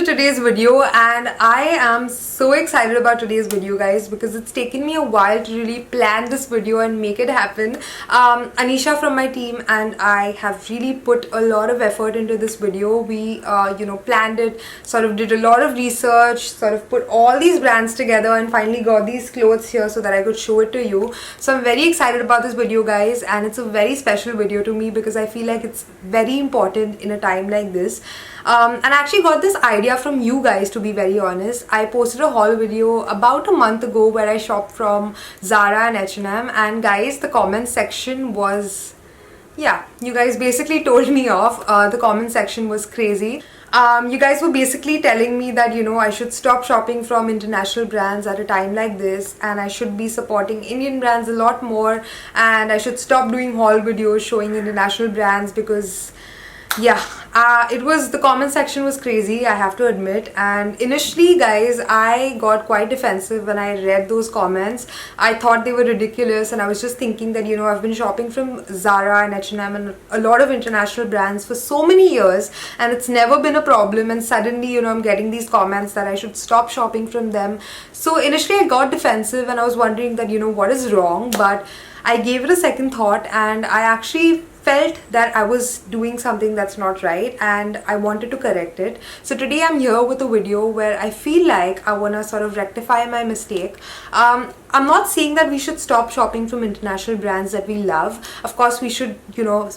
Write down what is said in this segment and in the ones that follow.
to today's video, and I am so excited about today's video, guys, because it's taken me a while to really plan this video and make it happen. Anisha from my team and I have really put a lot of effort into this video. We planned it, sort of did a lot of research, sort of put all these brands together and finally got these clothes here so that I could show it to you. So I'm very excited about this video, guys, and it's a very special video to me because I feel like it's very important in a time like this. And I actually got this idea from you guys, to be very honest. I posted a haul video about a month ago where I shopped from Zara and H&M, and guys, the comment section was, yeah, you guys basically told me off. The comment section was crazy. You guys were basically telling me that, I should stop shopping from international brands at a time like this, and I should be supporting Indian brands a lot more, and I should stop doing haul videos showing international brands because, yeah, the comment section was crazy, I have to admit. And initially, guys, I got quite defensive when I read those comments. I thought they were ridiculous, and I was just thinking that, I've been shopping from Zara and H&M and a lot of international brands for so many years, and it's never been a problem, and suddenly, I'm getting these comments that I should stop shopping from them. So initially I got defensive and I was wondering that, what is wrong, but I gave it a second thought and I actually felt that I was doing something that's not right and I wanted to correct it. So today I'm here with a video where I feel like I want to sort of rectify my mistake. I'm not saying that we should stop shopping from international brands that we love. Of course, we should,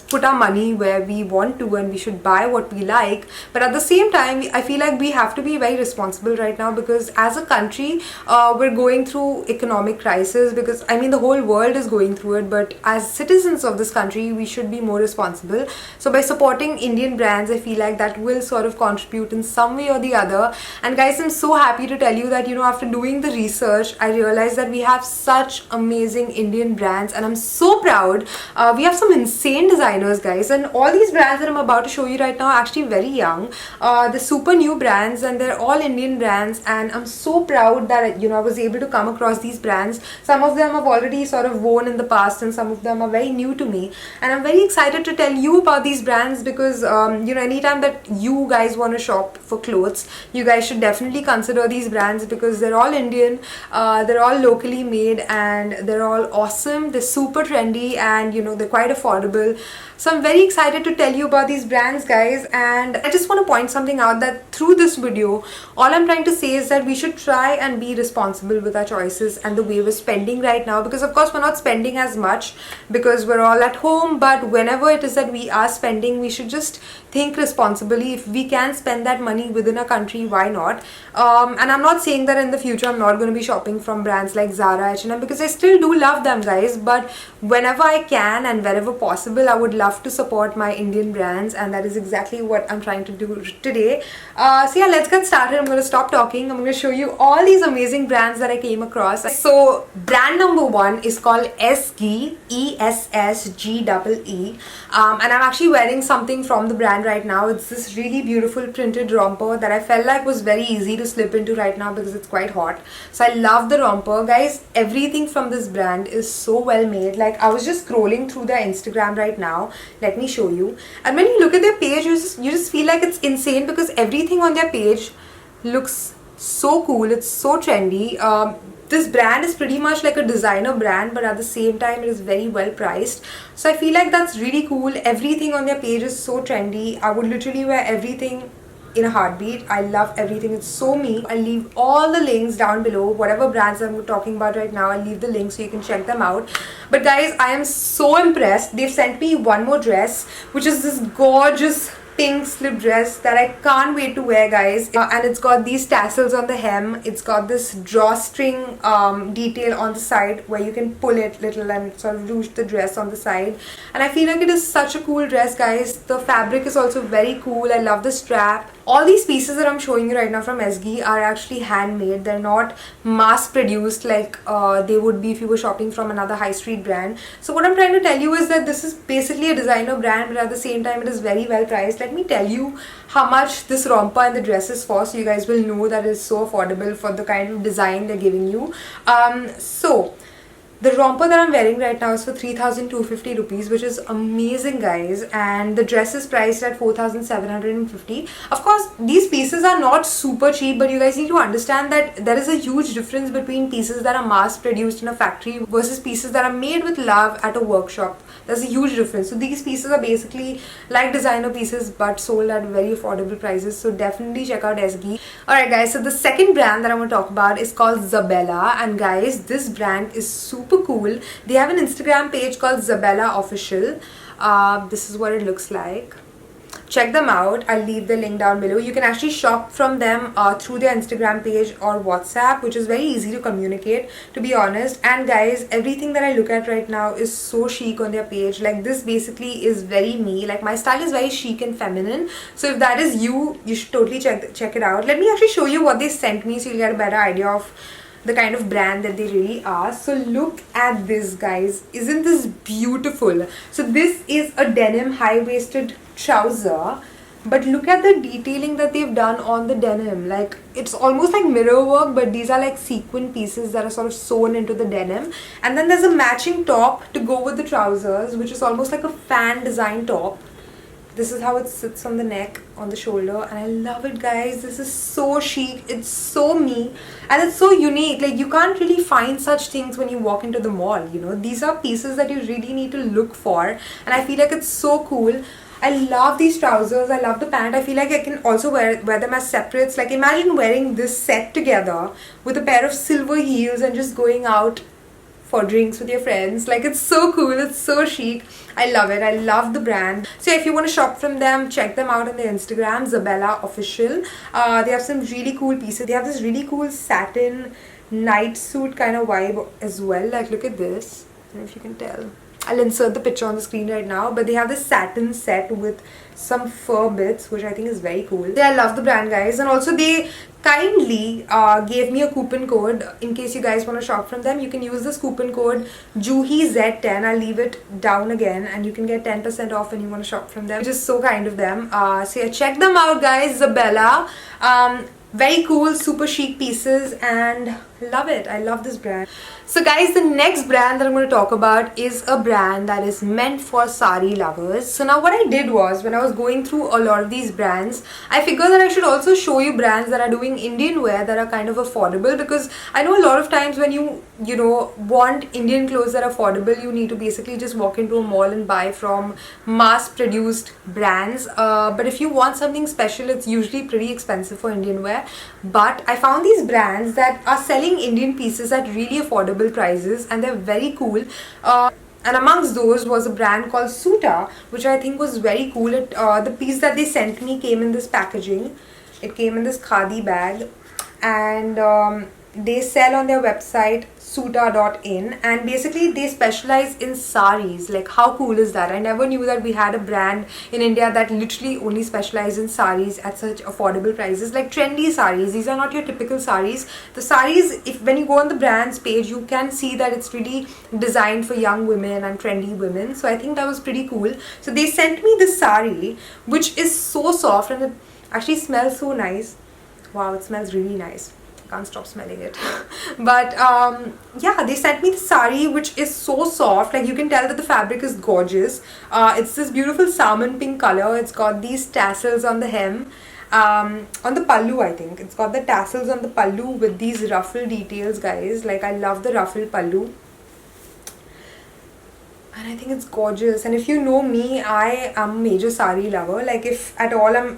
put our money where we want to and we should buy what we like. But at the same time, I feel like we have to be very responsible right now because as a country, we're going through economic crisis because, the whole world is going through it. But as citizens of this country, we should be more responsible. So by supporting Indian brands, I feel like that will sort of contribute in some way or the other. And guys, I'm so happy to tell you that, after doing the research, I realized that we have such amazing Indian brands and I'm so proud. We have some insane designers, guys, and all these brands that I'm about to show you right now are actually very young. They're super new brands and they're all Indian brands, and I'm so proud that I was able to come across these brands. Some of them I've already sort of worn in the past and some of them are very new to me, and I'm very excited to tell you about these brands because anytime that you guys want to shop for clothes, you guys should definitely consider these brands because they're all Indian, they're all locally made, and they're all awesome. They're super trendy and they're quite affordable. So I'm very excited to tell you about these brands, guys, and I just want to point something out that through this video, all I'm trying to say is that we should try and be responsible with our choices and the way we're spending right now, because of course we're not spending as much because we're all at home, but whenever it is that we are spending, we should just think responsibly. If we can spend that money within a country, why not? And I'm not saying that in the future I'm not going to be shopping from brands like Zara, H&M, because I still do love them, guys, but whenever I can and wherever possible, I would love to support my Indian brands, and that is exactly what I'm trying to do today. So yeah, let's get started. I'm going to stop talking. I'm going to show you all these amazing brands that I came across. So brand number one is called Essgee, ESSGEE, and I'm actually wearing something from the brand right now. It's this really beautiful printed romper that I felt like was very easy to slip into right now because it's quite hot. So I love the romper, guys. Everything from this brand is so well made. Like, I was just scrolling through their Instagram right now. Let me show you. And when you look at their page, you just feel like it's insane because everything on their page looks so cool. It's so trendy. This brand is pretty much like a designer brand, but at the same time it is very well priced. So I feel like that's really cool. Everything on their page is so trendy. I would literally wear everything in a heartbeat. I love everything. It's so me. I'll leave all the links down below. Whatever brands I'm talking about right now, I'll leave the links so you can check them out. But guys, I am so impressed. They've sent me one more dress, which is this gorgeous pink slip dress that I can't wait to wear, guys. And it's got these tassels on the hem. It's got this drawstring detail on the side where you can pull it little and sort of ruche the dress on the side. And I feel like it is such a cool dress, guys. The fabric is also very cool. I love the strap. All these pieces that I'm showing you right now from Essgee are actually handmade. They're not mass produced like they would be if you were shopping from another high street brand. So what I'm trying to tell you is that this is basically a designer brand, but at the same time it is very well priced. Let me tell you how much this romper and the dress is for, so you guys will know that it's so affordable for the kind of design they're giving you. So The romper that I'm wearing right now is for 3,250 rupees, which is amazing, guys. And the dress is priced at 4,750. Of course, these pieces are not super cheap, but you guys need to understand that there is a huge difference between pieces that are mass produced in a factory versus pieces that are made with love at a workshop. There's a huge difference. So these pieces are basically like designer pieces but sold at very affordable prices. So definitely check out SG. Alright guys, so the second brand that I'm going to talk about is called Zabella. And guys, this brand is super cool. They have an Instagram page called Zabella Official. This is what it looks like. Check them out. I'll leave the link down below. You can actually shop from them through their Instagram page or WhatsApp, which is very easy to communicate, to be honest. And guys, everything that I look at right now is so chic on their page. Like, this basically is very me. Like, my style is very chic and feminine. So if that is you, you should totally check it out. Let me actually show you what they sent me so you'll get a better idea of the kind of brand that they really are. So look at this, guys. Isn't this beautiful? So this is a denim high-waisted trouser, but look at the detailing that they've done on the denim. Like, it's almost like mirror work, but these are like sequin pieces that are sort of sewn into the denim. And then there's a matching top to go with the trousers, which is almost like a fan design top. This is how it sits on the neck, on the shoulder, and I love it, guys. This is so chic. It's so me, and it's so unique. Like, you can't really find such things when you walk into the mall, you know. These are pieces that you really need to look for, and I feel like it's so cool. I love these trousers. I love the pant. I feel like I can also wear them as separates. Like, imagine wearing this set together with a pair of silver heels and just going out for drinks with your friends. Like, it's so cool. It's so chic. I love it. I love the brand. So if you want to shop from them, check them out on their Instagram, Zabella Official. They have some really cool pieces. They have this really cool satin night suit kind of vibe as well. Like, look at this. I don't know if you can tell. I'll insert the picture on the screen right now, but they have this satin set with some fur bits, which I think is very cool. Yeah, I love the brand, guys. And also they kindly gave me a coupon code in case you guys want to shop from them. You can use this coupon code JUHIZ10. I'll leave it down again, and you can get 10% off when you want to shop from them, which is so kind of them. So yeah, check them out, guys. Zabella. Very cool, super chic pieces, and love it. I love this brand. So guys, the next brand that I'm going to talk about is a brand that is meant for sari lovers. So now what I did was, when I was going through a lot of these brands, I figured that I should also show you brands that are doing Indian wear that are kind of affordable, because I know a lot of times when you know, want Indian clothes that are affordable, you need to basically just walk into a mall and buy from mass produced brands. But if you want something special, it's usually pretty expensive for Indian wear. But I found these brands that are selling Indian pieces at really affordable prices, and they're very cool. And amongst those was a brand called Suta, which I think was very cool. The piece that they sent me came in this packaging. It came in this khadi bag, and they sell on their website suta.in, and basically they specialize in saris. Like, how cool is that? I never knew that we had a brand in India that literally only specializes in saris at such affordable prices. Like, trendy saris. These are not your typical saris. The saris, when you go on the brand's page, you can see that it's really designed for young women and trendy women. So I think that was pretty cool. So they sent me this sari, which is so soft, and it actually smells so nice. Wow, it smells really nice. Can't stop smelling it. But yeah, they sent me the sari, which is so soft. Like, you can tell that the fabric is gorgeous. It's this beautiful salmon pink color. It's got these tassels on the hem, on the pallu. I think it's got the tassels on the pallu with these ruffle details, guys. Like, I love the ruffle pallu, and I think it's gorgeous. And if you know me, I am a major sari lover. Like, if at all I'm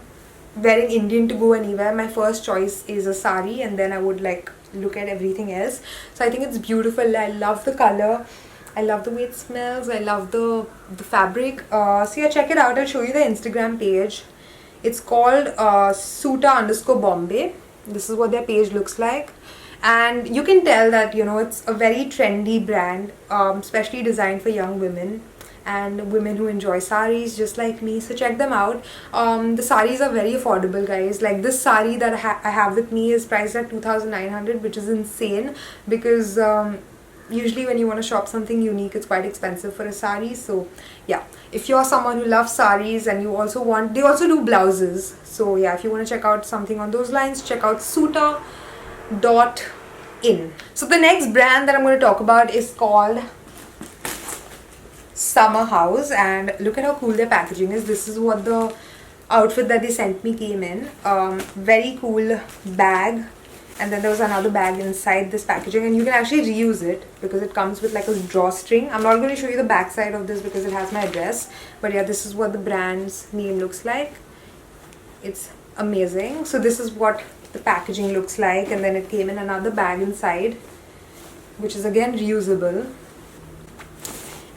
wearing Indian to go anywhere, my first choice is a sari, and then I would like look at everything else. So I think it's beautiful. I love the color. I love the way it smells. I love the fabric. So yeah, check it out. I'll show you the Instagram page. It's called Suta_Bombay. This is what their page looks like. And you can tell that, you know, it's a very trendy brand, especially designed for young women and women who enjoy saris just like me. So check them out. The saris are very affordable, guys. Like, this sari that I have with me is priced at 2,900, which is insane, because usually when you want to shop something unique, it's quite expensive for a sari. So yeah, if you're someone who loves saris and you also want, they also do blouses. So yeah, if you want to check out something on those lines, check out Suta.in. in. So the next brand that I'm going to talk about is called Summer House, and look at how cool their packaging is. This is what the outfit that they sent me came in. Very cool bag, and then there was another bag inside this packaging, and you can actually reuse it because it comes with like a drawstring. I'm not going to show you the back side of this because it has my address, but yeah, this is what the brand's name looks like. It's amazing. So this is what the packaging looks like, and then it came in another bag inside, which is again reusable.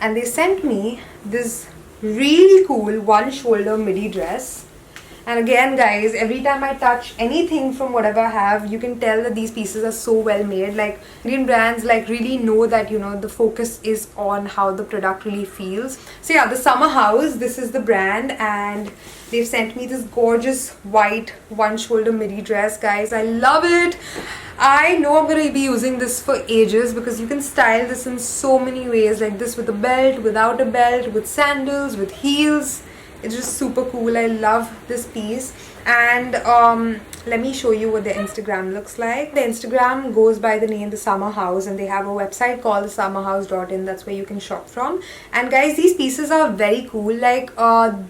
And they sent me this really cool one shoulder midi dress. And again guys, every time I touch anything from whatever I have, you can tell that these pieces are so well made. Like Indian brands like really know that, you know, the focus is on how the product really feels. So yeah, the Summer House, this is the brand, and they've sent me this gorgeous white one shoulder midi dress. Guys, I love it. I know I'm going to be using this for ages because you can style this in so many ways, like this with a belt, without a belt, with sandals, with heels. It's just super cool. I love this piece. And let me show you what their Instagram looks like. The Instagram goes by the name The Summer House, and they have a website called thesummerhouse.in. That's where you can shop from. And guys, these pieces are very cool. Like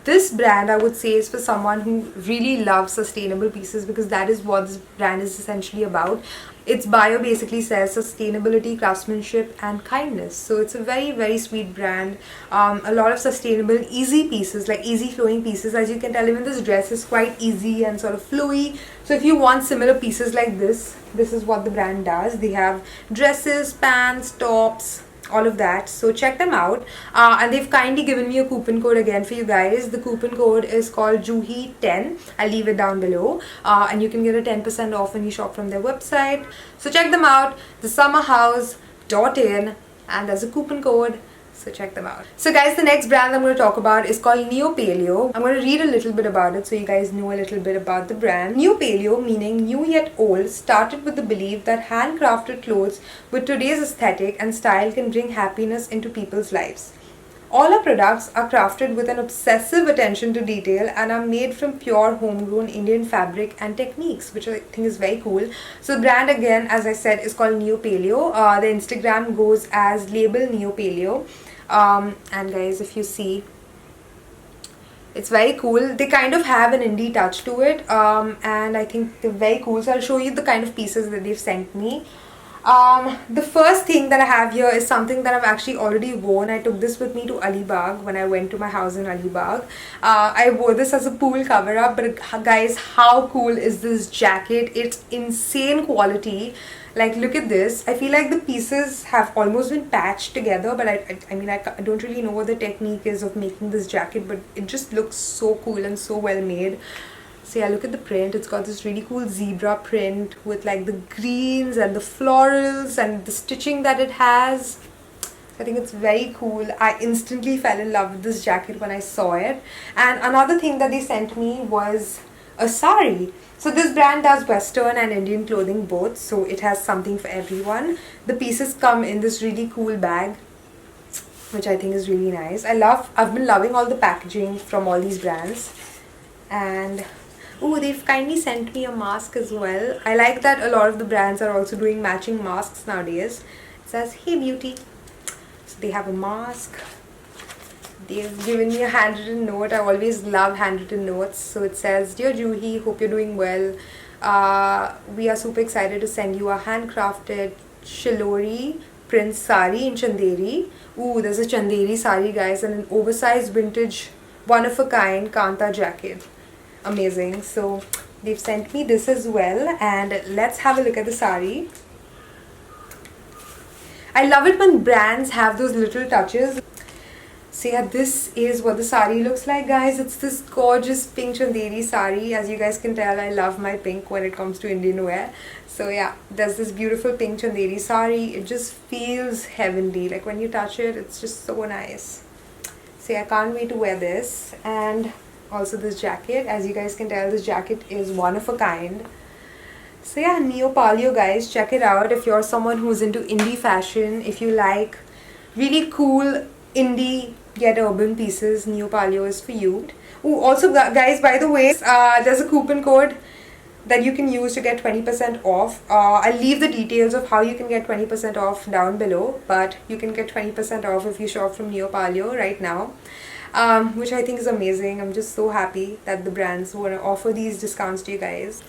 this brand, I would say, is for someone who really loves sustainable pieces, because that is what this brand is essentially about. Its bio basically says sustainability, craftsmanship and kindness. So it's a very, very sweet brand. A lot of sustainable, easy pieces, like easy flowing pieces. As you can tell, even this dress is quite easy and sort of flowy. So if you want similar pieces like this is what the brand does. They have dresses, pants, tops, all of that. So check them out. And they've kindly given me a coupon code again for you guys. The coupon code is called Juhi10. I'll leave it down below. And you can get a 10% off when you shop from their website. So check them out, thesummerhouse.in, and there's a coupon code. So check them out. So guys, the next brand I'm going to talk about is called Neo Paleo. I'm going to read a little bit about it so you guys know a little bit about the brand. Neo Paleo, meaning new yet old, started with the belief that handcrafted clothes with today's aesthetic and style can bring happiness into people's lives. All our products are crafted with an obsessive attention to detail and are made from pure homegrown Indian fabric and techniques, which I think is very cool. So the brand, again, as I said, is called Neo Paleo. The Instagram goes as label Neo Paleo. And guys, if you see, it's very cool. They kind of have an indie touch to it, and I think they're very cool. So I'll show you the kind of pieces that they've sent me. The first thing that I have here is something that I've actually already worn. I took this with me to Alibag when I went to my house in Alibag. I wore this as a pool cover up, but guys, how cool is this jacket? It's insane quality. Like, look at this. I feel like the pieces have almost been patched together, but I mean, I don't really know what the technique is of making this jacket, but it just looks so cool and so well made. So yeah, look at the print. It's got this really cool zebra print with like the greens and the florals and the stitching that it has. I think it's very cool. I instantly fell in love with this jacket when I saw it. And another thing that they sent me was a sari. So this brand does Western and Indian clothing both, so it has something for everyone. The pieces come in this really cool bag, which I think is really nice. I've been loving all the packaging from all these brands. And oh, they've kindly sent me a mask as well. I like that a lot of the brands are also doing matching masks nowadays. It says, "Hey beauty." So they have a mask. They've given me a handwritten note. I always love handwritten notes. So it says, "Dear Juhi, hope you're doing well. We are super excited to send you a handcrafted Shilori print sari in Chanderi." Ooh, there's a Chanderi sari, guys, and an oversized vintage one-of-a-kind Kanta jacket. Amazing. So they've sent me this as well, and let's have a look at the sari. I love it when brands have those little touches. So yeah, this is what the sari looks like, guys. It's this gorgeous pink Chanderi sari. As you guys can tell, I love my pink when it comes to Indian wear. So yeah, there's this beautiful pink Chanderi sari. It just feels heavenly. Like when you touch it, it's just so nice. So yeah, I can't wait to wear this. And also this jacket. As you guys can tell, this jacket is one of a kind. So yeah, Neo Paleo, guys, check it out if you're someone who's into indie fashion. If you like really cool indie yet urban pieces, Neo Paleo is for you. Oh, also guys, by the way, there's a coupon code that you can use to get 20% off. I'll leave the details of how you can get 20% off down below, but you can get 20% off if you shop from Neopaleo right now, which I think is amazing. I'm just so happy that the brands want to offer these discounts to you guys.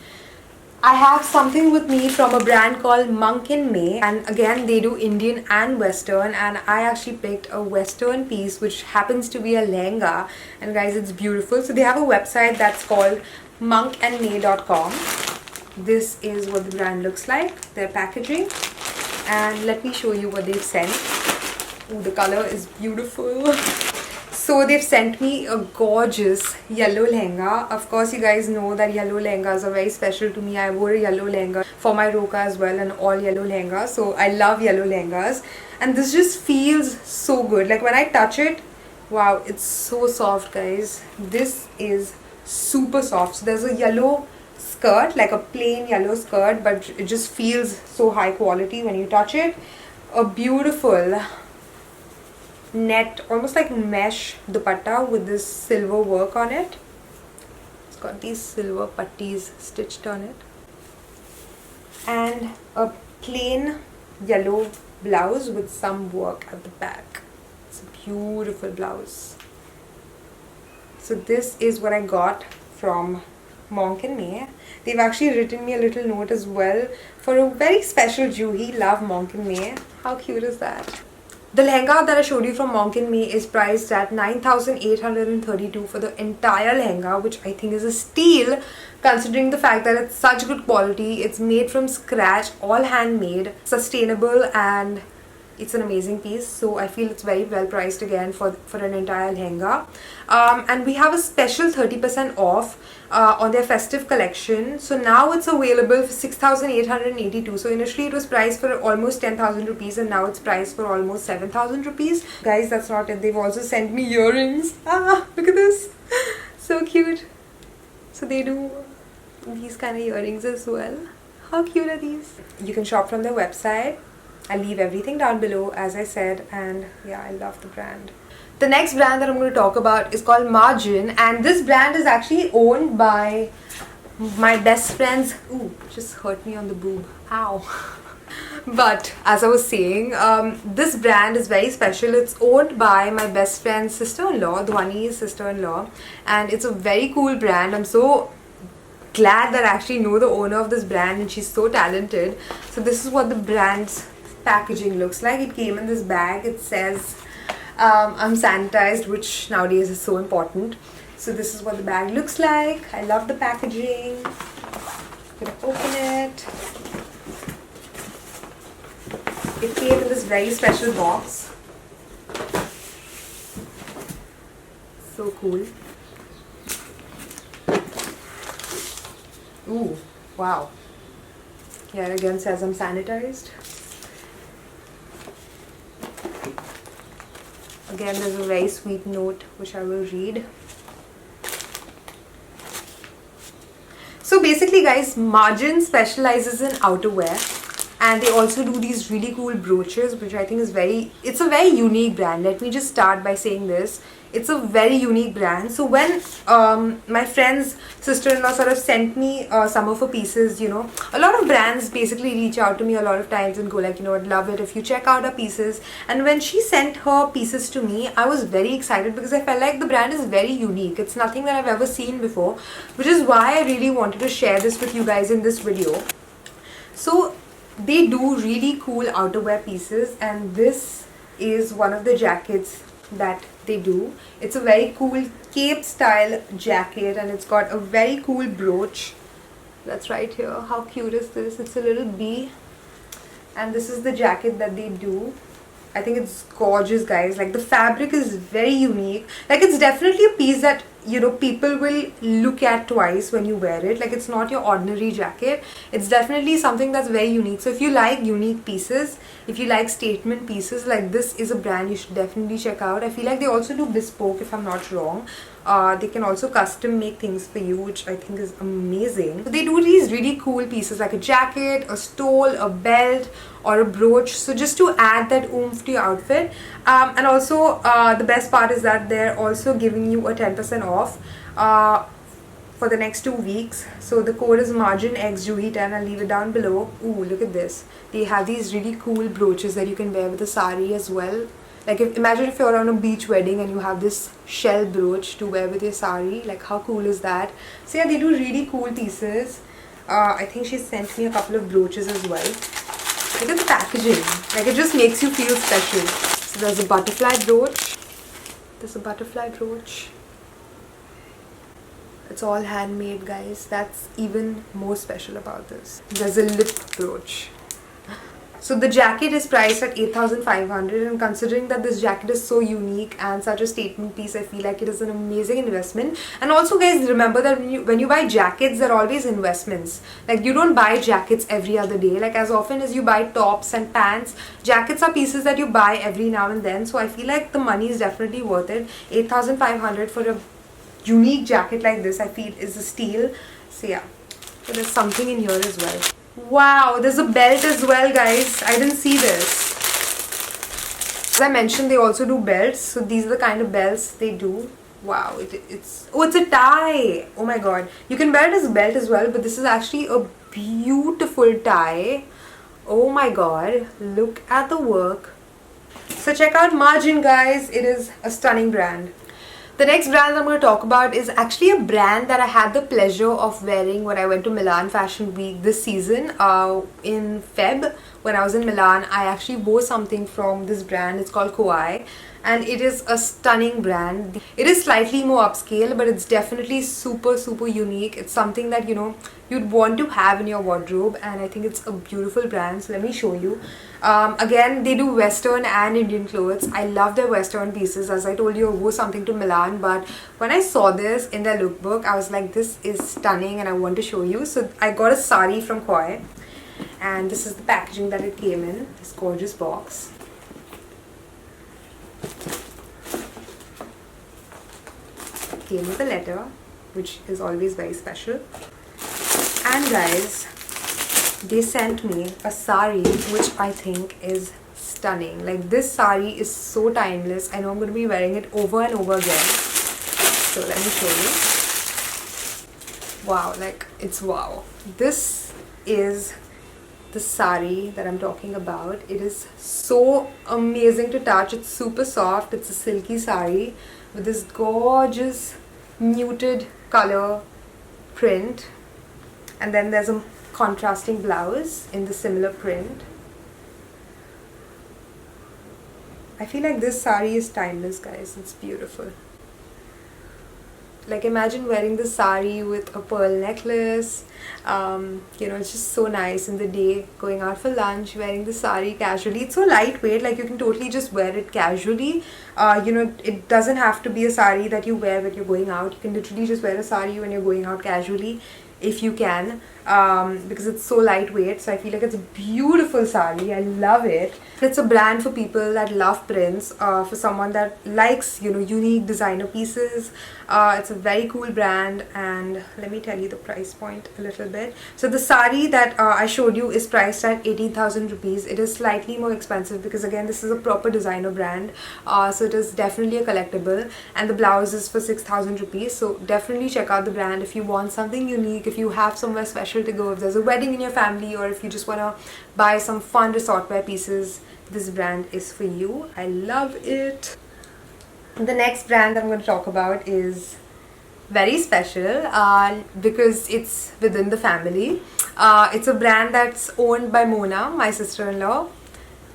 I have something with me from a brand called Monk and May, and again they do Indian and Western, and I actually picked a Western piece which happens to be a lehenga, and guys, it's beautiful. So they have a website that's called monkandmay.com. This is what the brand looks like, their packaging, and let me show you what they've sent. Ooh, the color is beautiful. So they've sent me a gorgeous yellow lehenga. Of course, you guys know that yellow lehengas are very special to me. I wore a yellow lehenga for my roka as well, an all yellow lehenga. So I love yellow lehengas. And this just feels so good. Like when I touch it, wow, it's so soft, guys. This is super soft. So there's a yellow skirt, like a plain yellow skirt, but it just feels so high quality when you touch it. A beautiful net, almost like mesh dupatta with this silver work on it. It's got these silver putties stitched on it, and a plain yellow blouse with some work at the back. It's a beautiful blouse. So this is what I got from Monk and May. They've actually written me a little note as well for a very special Juhi. Love Monk and May. How cute is that? The lehenga that I showed you from Monk and May is priced at 9,832 for the entire lehenga, which I think is a steal considering the fact that it's such good quality. It's made from scratch, all handmade, sustainable, and it's an amazing piece. So I feel it's very well priced again for an entire lehenga. And we have a special 30% off on their festive collection. So now it's available for 6,882. So initially it was priced for almost 10,000 rupees, and now it's priced for almost 7,000 rupees. Guys, that's not it. They've also sent me earrings. Ah, look at this. So cute. So they do these kind of earrings as well. How cute are these? You can shop from their website. I'll leave everything down below as I said, and yeah, I love the brand. The next brand that I'm going to talk about is called Margin, and this brand is actually owned by my best friend's... Ooh, just hurt me on the boob. Ow. But as I was saying, this brand is very special. It's owned by my best friend's sister-in-law, Dhwani's sister-in-law, and it's a very cool brand. I'm so glad that I actually know the owner of this brand, and she's so talented. So this is what the brand's packaging looks like. It came in this bag. It says I'm sanitized, which nowadays is so important. So this is what the bag looks like. I love the packaging. I'm gonna open it. It came in this very special box. So cool. Ooh, wow. Yeah, it again says I'm sanitized. Again, there's a very sweet note which I will read. So basically guys, Margin specializes in outerwear, and they also do these really cool brooches, which I think is it's a very unique brand. Let me just start by saying this. It's a very unique brand. So when my friend's sister-in-law sort of sent me some of her pieces, you know, a lot of brands basically reach out to me a lot of times and go like, you know, I'd love it if you check out our pieces. And when she sent her pieces to me, I was very excited because I felt like the brand is very unique. It's nothing that I've ever seen before, which is why I really wanted to share this with you guys in this video. So they do really cool outerwear pieces, and this is one of the jackets that they do. It's a very cool cape style jacket, and it's got a very cool brooch that's right here. How cute is this? It's a little bee, and this is the jacket that they do. I think it's gorgeous, guys. Like, the fabric is very unique. Like, it's definitely a piece that, you know, people will look at twice when you wear it. Like, it's not your ordinary jacket. It's definitely something that's very unique. So if you like unique pieces, if you like statement pieces, like, this is a brand you should definitely check out. I feel like they also do bespoke, if I'm not wrong. They can also custom make things for you, which I think is amazing. So they do these really cool pieces like a jacket, a stole, a belt, or a brooch, so just to add that oomph to your outfit. And also the best part is that they're also giving you a 10% off for the next 2 weeks. So the code is marginxjuhi10. I'll leave it down below. Ooh, look at this. They have these really cool brooches that you can wear with a sari as well. Like, imagine if you're on a beach wedding and you have this shell brooch to wear with your sari. Like, how cool is that? So yeah, they do really cool pieces. I think she sent me a couple of brooches as well. Look at the packaging. Like, it just makes you feel special. So there's a butterfly brooch. There's a butterfly brooch. It's all handmade, guys. That's even more special about this. There's a lip brooch. So the jacket is priced at 8,500, and considering that this jacket is so unique and such a statement piece, I feel like it is an amazing investment. And also, guys, remember that when you buy jackets, they're always investments. Like, you don't buy jackets every other day. Like, as often as you buy tops and pants, jackets are pieces that you buy every now and then. So I feel like the money is definitely worth it. 8,500 for a unique jacket like this, I feel, is a steal. So yeah, so there's something in here as well. Wow, there's a belt as well, guys. I didn't see this. As I mentioned, they also do belts. So these are the kind of belts they do. Wow, it's a tie. Oh my god. You can wear it as a belt as well, but this is actually a beautiful tie. Oh my god, look at the work. So check out Margin, guys. It is a stunning brand. The next brand I'm going to talk about is actually a brand that I had the pleasure of wearing when I went to Milan Fashion Week this season. In Feb, when I was in Milan, I actually wore something from this brand. It's called Koi, and it is a stunning brand. It is slightly more upscale, but it's definitely super unique. It's something that, you know, you'd want to have in your wardrobe, and I think it's a beautiful brand. So let me show you. Again, they do Western and Indian clothes. I love their Western pieces. As I told you, I wore something to Milan, but when I saw this in their lookbook, I was like, this is stunning and I want to show you. So I got a sari from Koi, and this is the packaging that it came in, this gorgeous box. It came with a letter, which is always very special. And guys, they sent me a sari which I think is stunning. Like, this sari is so timeless. I know I'm going to be wearing it over and over again. So let me show you. Wow, like, it's wow. This is the sari that I'm talking about. It is so amazing to touch. It's super soft. It's a silky sari with this gorgeous muted color print, and then there's a contrasting blouse in the similar print. I feel like this sari is timeless, guys. It's beautiful. Like, imagine wearing this sari with a pearl necklace. You know, it's just so nice in the day, going out for lunch, wearing the sari casually. It's so lightweight, like you can totally just wear it casually. You know, it doesn't have to be a sari that you wear when you're going out. You can literally just wear a sari when you're going out casually, if you can, because it's so lightweight. So I feel like it's a beautiful sari. I love it. It's a brand for people that love prints, for someone that likes, you know, unique designer pieces. It's a very cool brand, and let me tell you the price point a little bit. So the sari that I showed you is priced at 18,000 rupees. It is slightly more expensive because, again, this is a proper designer brand, so it is definitely a collectible, and the blouse is for 6,000 rupees. So definitely check out the brand if you want something unique, if you have somewhere special to go, if there's a wedding in your family, or if you just want to buy some fun resort wear pieces. This brand is for you. I love it. The next brand that I'm going to talk about is very special because it's within the family. It's a brand that's owned by Mona, my sister-in-law.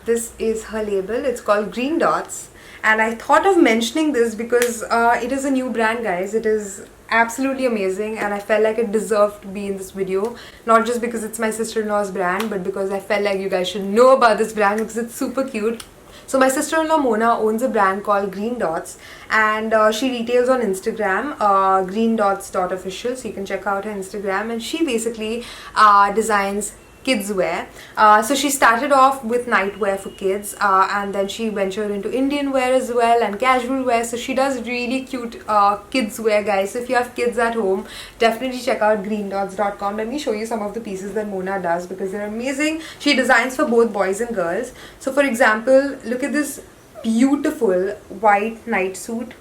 This is her label. It's called Green Dots, and I thought of mentioning this because it is a new brand, guys. It is absolutely amazing, and I felt like it deserved to be in this video, not just because it's my sister-in-law's brand, but because I felt like you guys should know about this brand because it's super cute. So my sister-in-law Mona owns a brand called Green Dots, and she retails on Instagram, greendots.official, so you can check out her Instagram, and she basically designs kids wear. So she started off with nightwear for kids, and then she ventured into Indian wear as well and casual wear. So she does really cute kids wear, guys. So if you have kids at home, definitely check out greendots.com. Let me show you some of the pieces that Mona does because they're amazing. She designs for both boys and girls. So for example, look at this beautiful white night suit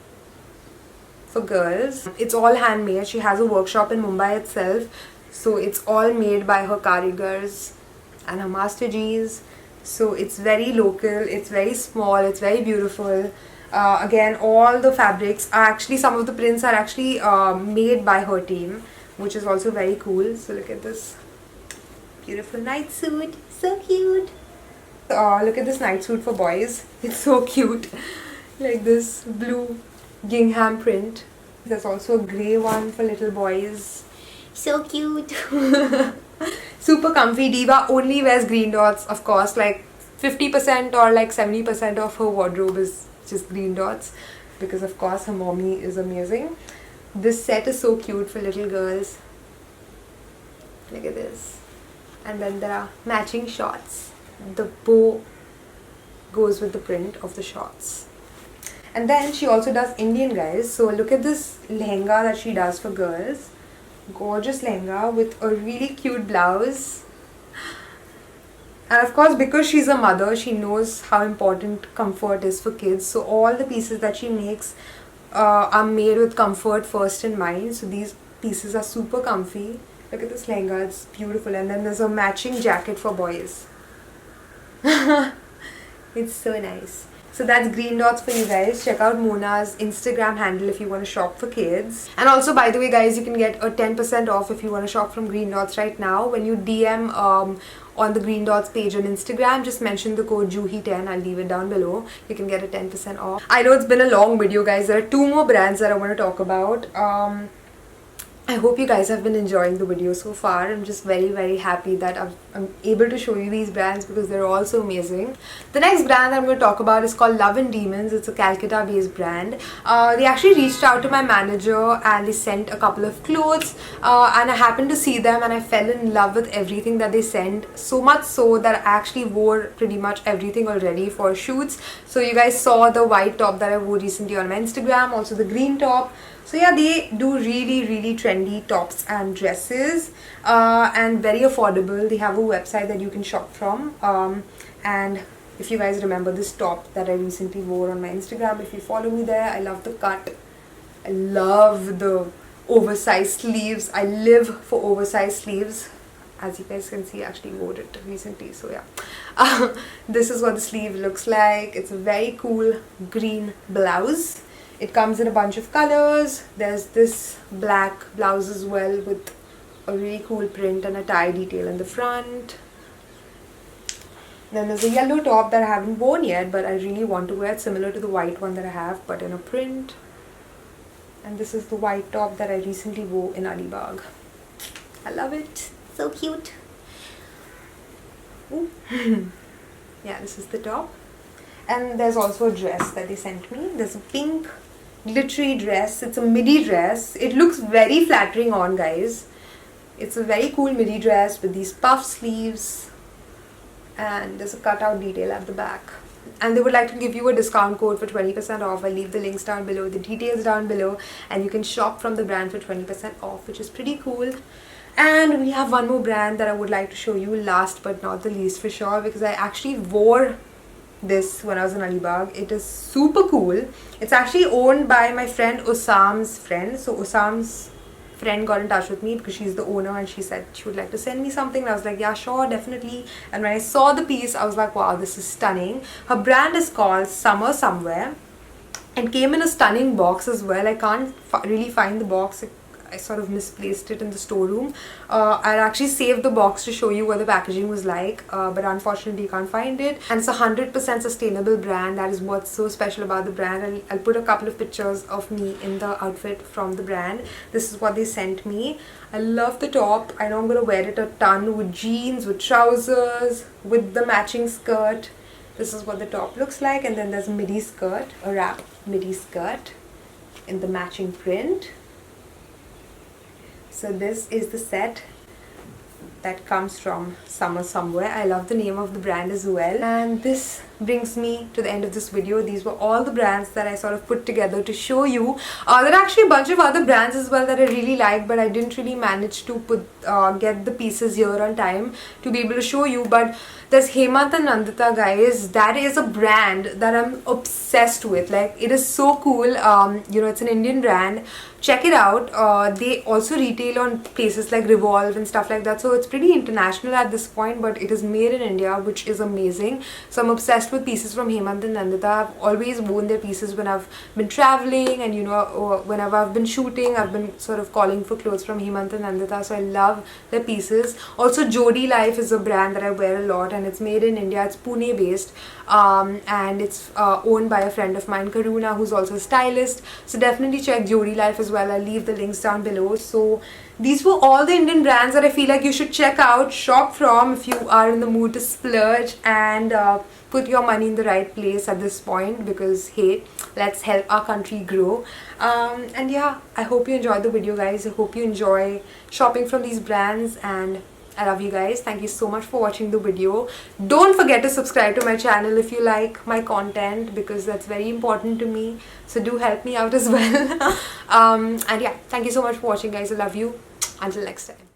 for girls. It's all handmade. She has a workshop in Mumbai itself, so it's all made by her karigars and her master Gs. So it's very local, it's very small, it's very beautiful. Again, all the fabrics are actually, some of the prints are actually made by her team, which is also very cool. So look at this beautiful night suit, so cute. Look at this night suit for boys, it's so cute. Like this blue gingham print. There's also a grey one for little boys. So cute. Super comfy. Diva only wears green dots, of course. Like 50% or like 70% of her wardrobe is just green dots, because of course her mommy is amazing. This set is so cute for little girls. Look at this. And then there are matching shorts. The bow goes with the print of the shorts. And then she also does Indian, guys. So look at this lehenga that she does for girls. Gorgeous lehenga with a really cute blouse. And of course, because she's a mother, she knows how important comfort is for kids. So all the pieces that she makes are made with comfort first in mind. So these pieces are super comfy. Look at this lehenga, it's beautiful. And then there's a matching jacket for boys. It's so nice. So that's green dots for you guys. Check out Mona's Instagram handle if you want to shop for kids. And also, by the way, guys, you can get a 10% off if you want to shop from Green Dots right now. When you DM on the Green Dots page on Instagram, just mention the code Juhi10. I'll leave it down below. You can get a 10% off. I know it's been a long video, guys. There are 2 more brands that I want to talk about. I hope you guys have been enjoying the video so far. I'm just very happy that I'm able to show you these brands because they're all so amazing. The next brand that I'm going to talk about is called Love and Demons. It's a Calcutta based brand. They actually reached out to my manager and they sent a couple of clothes and I happened to see them and I fell in love with everything that they sent. So much so that I actually wore pretty much everything already for shoots. So you guys saw the white top that I wore recently on my Instagram, also the green top. So yeah, they do really trendy tops and dresses and very affordable. They have a website that you can shop from and if you guys remember this top that I recently wore on my Instagram, if you follow me there, I love the cut. I love the oversized sleeves. I live for oversized sleeves. As you guys can see, I actually wore it recently, so yeah. This is what the sleeve looks like. It's a very cool green blouse. It comes in a bunch of colors. There's this black blouse as well with a really cool print and a tie detail in the front. Then there's a yellow top that I haven't worn yet, but I really want to wear it, similar to the white one that I have, but in a print. And this is the white top that I recently wore in Alibag. I love it. So cute. Ooh. Yeah, this is the top. And there's also a dress that they sent me. There's a pink glittery dress. It's a midi dress. It looks very flattering on, guys. It's a very cool midi dress with these puff sleeves. And there's a cutout detail at the back. And they would like to give you a discount code for 20% off. I'll leave the links down below, the details down below. And you can shop from the brand for 20% off, which is pretty cool. And we have one more brand that I would like to show you, last but not the least for sure, because I actually wore this when I was in Alibag. It is super cool. It's actually owned by my friend Usam's friend. So Usam's friend got in touch with me because she's the owner and she said she would like to send me something. And I was like, yeah, sure, definitely. And when I saw the piece, I was like, wow, this is stunning. Her brand is called Summer Somewhere and came in a stunning box as well. I can't really find the box. I sort of misplaced it in the storeroom. I actually saved the box to show you what the packaging was like, but unfortunately you can't find it. And it's a 100% sustainable brand. That is what's so special about the brand. I'll put a couple of pictures of me in the outfit from the brand. This is what they sent me. I love the top. I know I'm going to wear it a ton with jeans, with trousers, with the matching skirt. This is what the top looks like. And then there's a midi skirt, a wrap midi skirt in the matching print. So this is the set that comes from Summer Somewhere. I love the name of the brand as well. And this brings me to the end of this video. These were all the brands that I sort of put together to show you. There are actually a bunch of other brands as well that I really like, but I didn't really manage to get the pieces here on time to be able to show you. But There's Hemant and Nandita, guys. That is a brand that I'm obsessed with. Like, it is so cool. It's an Indian brand. Check it out. They also retail on places like Revolve and stuff like that. So it's pretty international at this point, but it is made in India, which is amazing. So I'm obsessed with pieces from Hemant and Nandita. I've always worn their pieces when I've been traveling, and whenever I've been shooting, I've been sort of calling for clothes from Hemant and Nandita. So I love their pieces. Also, Jodi Life is a brand that I wear a lot, and it's made in India. It's Pune based, and it's owned by a friend of mine, Karuna, who's also a stylist. So definitely check Jodi Life as well. I'll leave the links down below. So these were all the Indian brands that I feel like you should check out, shop from if you are in the mood to splurge and put your money in the right place at this point, because hey, let's help our country grow. And yeah, I hope you enjoyed the video, guys. I hope you enjoy shopping from these brands, and I love you guys. Thank you so much for watching the video. Don't forget to subscribe to my channel if you like my content, because that's very important to me. So do help me out as well. And yeah, thank you so much for watching, guys. I love you. Until next time.